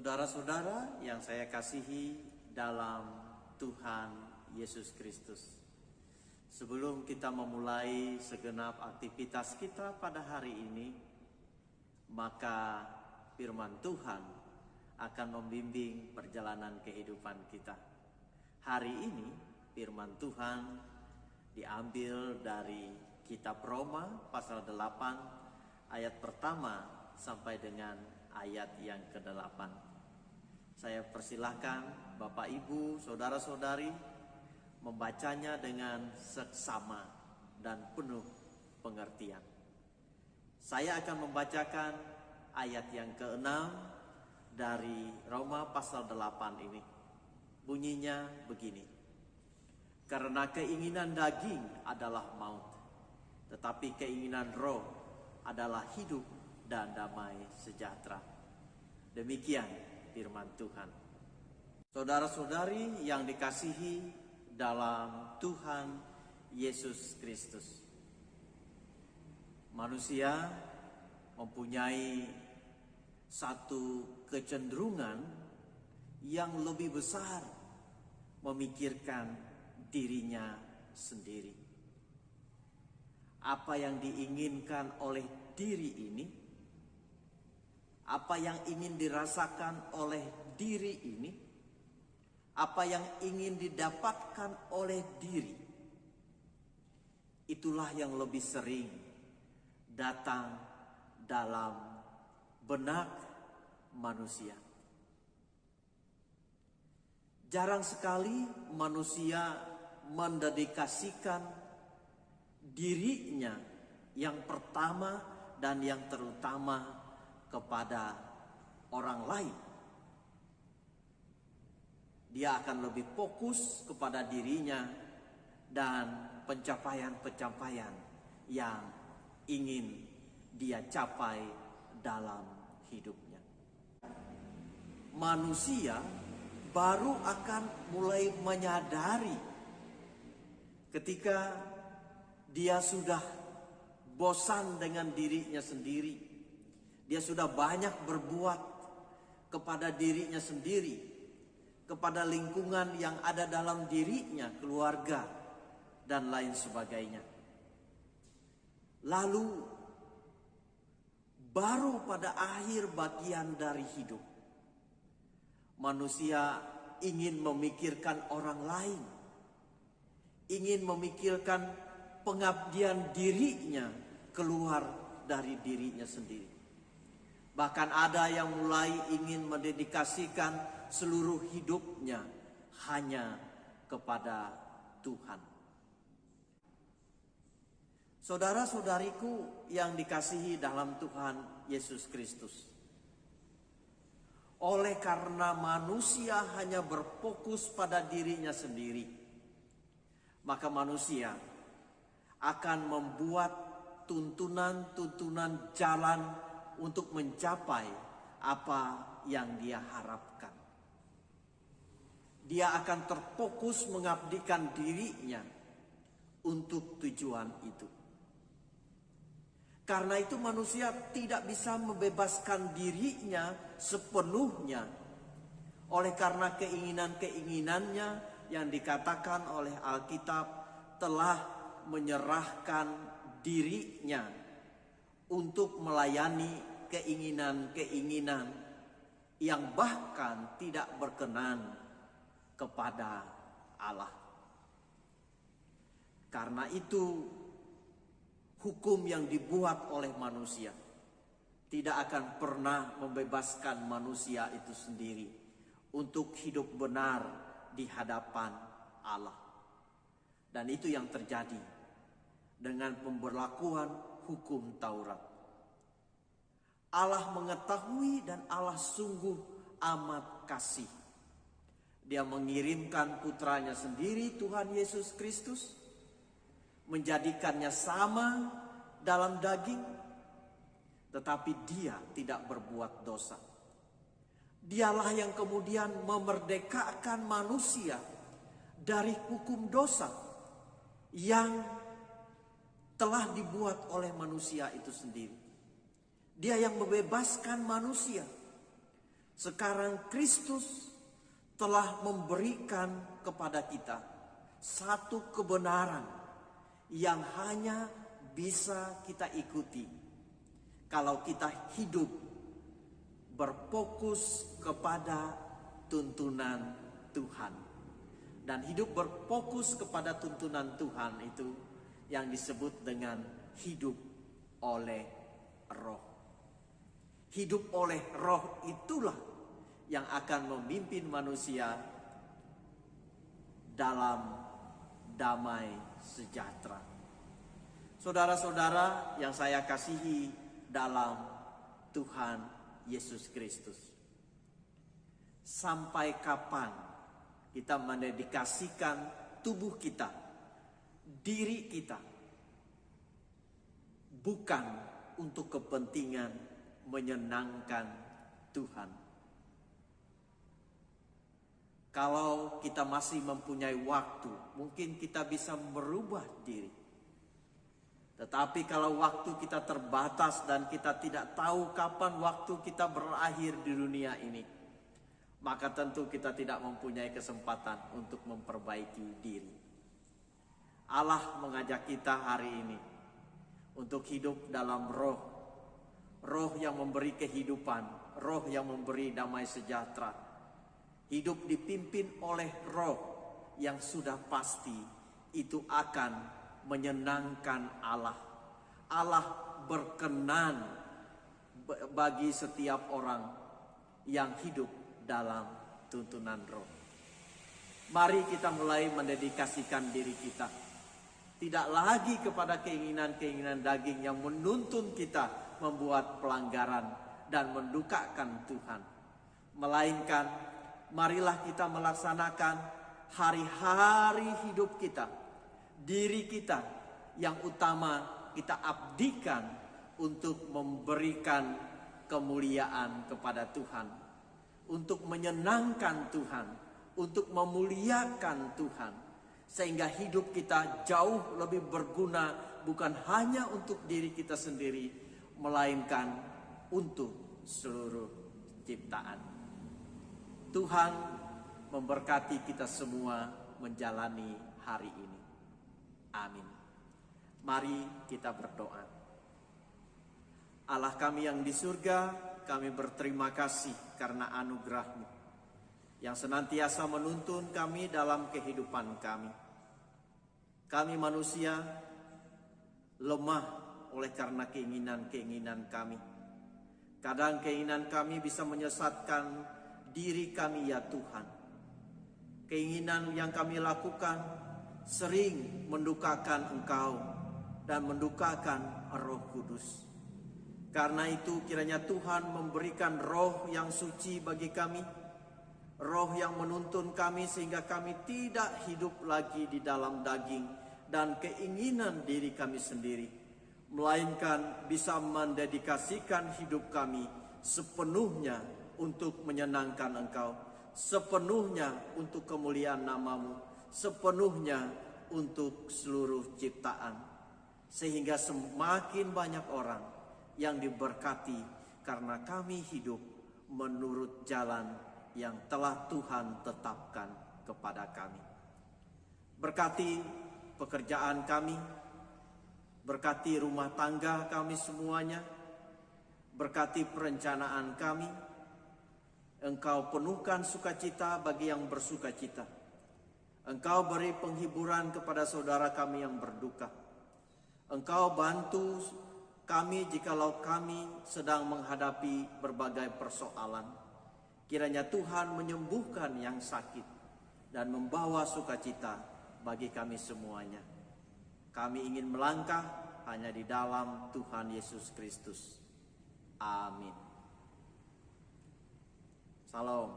Saudara-saudara yang saya kasihi dalam Tuhan Yesus Kristus, sebelum kita memulai segenap aktivitas kita pada hari ini, maka firman Tuhan akan membimbing perjalanan kehidupan kita. Hari ini firman Tuhan diambil dari kitab Roma pasal 8 ayat pertama sampai dengan ayat yang ke-8. Saya persilahkan Bapak Ibu, saudara-saudari membacanya dengan seksama dan penuh pengertian. Saya akan membacakan ayat yang ke-6 dari Roma pasal 8 ini. Bunyinya begini: karena keinginan daging adalah maut, tetapi keinginan roh adalah hidup dan damai sejahtera. Demikian firman Tuhan. Saudara-saudari yang dikasihi dalam Tuhan Yesus Kristus, manusia mempunyai satu kecenderungan yang lebih besar memikirkan dirinya sendiri. Apa yang diinginkan oleh diri ini, apa yang ingin dirasakan oleh diri ini, apa yang ingin didapatkan oleh diri, itulah yang lebih sering datang dalam benak manusia. Jarang sekali manusia mendedikasikan dirinya yang pertama dan yang terutama kepada orang lain. Dia akan lebih fokus kepada dirinya dan pencapaian-pencapaian yang ingin dia capai dalam hidupnya. Manusia baru akan mulai menyadari ketika dia sudah bosan dengan dirinya sendiri. Dia sudah banyak berbuat kepada dirinya sendiri, kepada lingkungan yang ada dalam dirinya, keluarga, dan lain sebagainya. Lalu, baru pada akhir bagian dari hidup, manusia ingin memikirkan orang lain, ingin memikirkan pengabdian dirinya keluar dari dirinya sendiri. Bahkan ada yang mulai ingin mendedikasikan seluruh hidupnya hanya kepada Tuhan. Saudara-saudariku yang dikasihi dalam Tuhan Yesus Kristus, oleh karena manusia hanya berfokus pada dirinya sendiri, maka manusia akan membuat tuntunan-tuntunan jalan untuk mencapai apa yang dia harapkan. Dia akan terfokus mengabdikan dirinya untuk tujuan itu. Karena itu manusia tidak bisa membebaskan dirinya sepenuhnya oleh karena keinginan-keinginannya yang dikatakan oleh Alkitab telah menyerahkan dirinya untuk melayani keinginan-keinginan yang bahkan tidak berkenan kepada Allah. Karena itu, hukum yang dibuat oleh manusia tidak akan pernah membebaskan manusia itu sendiri untuk hidup benar di hadapan Allah. Dan itu yang terjadi dengan pemberlakuan hukum Taurat. Allah mengetahui dan Allah sungguh amat kasih. Dia mengirimkan putranya sendiri, Tuhan Yesus Kristus, menjadikannya sama dalam daging, tetapi dia tidak berbuat dosa. Dialah yang kemudian memerdekakan manusia dari hukum dosa yang telah dibuat oleh manusia itu sendiri. Dia yang membebaskan manusia Sekarang Kristus telah memberikan kepada kita satu kebenaran yang hanya bisa kita ikuti kalau kita hidup berfokus kepada tuntunan Tuhan. Dan hidup berfokus kepada tuntunan Tuhan itu yang disebut dengan hidup oleh Roh. Hidup oleh Roh itulah yang akan memimpin manusia dalam damai sejahtera. Saudara-saudara yang saya kasihi dalam Tuhan Yesus Kristus, sampai kapan kita mendedikasikan tubuh kita, diri kita, bukan untuk kepentingan menyenangkan Tuhan? Kalau kita masih mempunyai waktu, mungkin kita bisa merubah diri. Tetapi kalau waktu kita terbatas dan kita tidak tahu kapan waktu kita berakhir di dunia ini, maka tentu kita tidak mempunyai kesempatan untuk memperbaiki diri. Allah mengajak kita hari ini untuk hidup dalam Roh. Roh yang memberi kehidupan, Roh yang memberi damai sejahtera. Hidup dipimpin oleh Roh yang sudah pasti itu akan menyenangkan Allah. Allah berkenan bagi setiap orang yang hidup dalam tuntunan Roh. Mari kita mulai mendedikasikan diri kita. Tidak lagi kepada keinginan-keinginan daging yang menuntun kita membuat pelanggaran dan mendukakan Tuhan. Melainkan marilah kita melaksanakan hari-hari hidup kita, diri kita yang utama kita abdikan untuk memberikan kemuliaan kepada Tuhan, untuk menyenangkan Tuhan, untuk memuliakan Tuhan, sehingga hidup kita jauh lebih berguna bukan hanya untuk diri kita sendiri, melainkan untuk seluruh ciptaan. Tuhan memberkati kita semua menjalani hari ini. Amin. Mari kita berdoa. Allah kami yang di surga, kami berterima kasih karena anugerah-Mu yang senantiasa menuntun kami dalam kehidupan kami. Kami manusia lemah oleh karena keinginan-keinginan kami. Kadang keinginan kami bisa menyesatkan diri kami ya Tuhan. Keinginan yang kami lakukan sering mendukakan Engkau dan mendukakan Roh Kudus. Karena itu kiranya Tuhan memberikan Roh yang suci bagi kami, Roh yang menuntun kami sehingga kami tidak hidup lagi di dalam daging dan keinginan diri kami sendiri, melainkan bisa mendedikasikan hidup kami sepenuhnya untuk menyenangkan Engkau, sepenuhnya untuk kemuliaan nama-Mu, sepenuhnya untuk seluruh ciptaan. Sehingga semakin banyak orang yang diberkati karena kami hidup menurut jalan yang telah Tuhan tetapkan kepada kami. Berkati pekerjaan kami, berkati rumah tangga kami semuanya, berkati perencanaan kami. Engkau penuhkan sukacita bagi yang bersukacita. Engkau beri penghiburan kepada saudara kami yang berduka. Engkau bantu kami jikalau kami sedang menghadapi berbagai persoalan. Kiranya Tuhan menyembuhkan yang sakit dan membawa sukacita bagi kami semuanya. Kami ingin melangkah hanya di dalam Tuhan Yesus Kristus. Amin. Salam.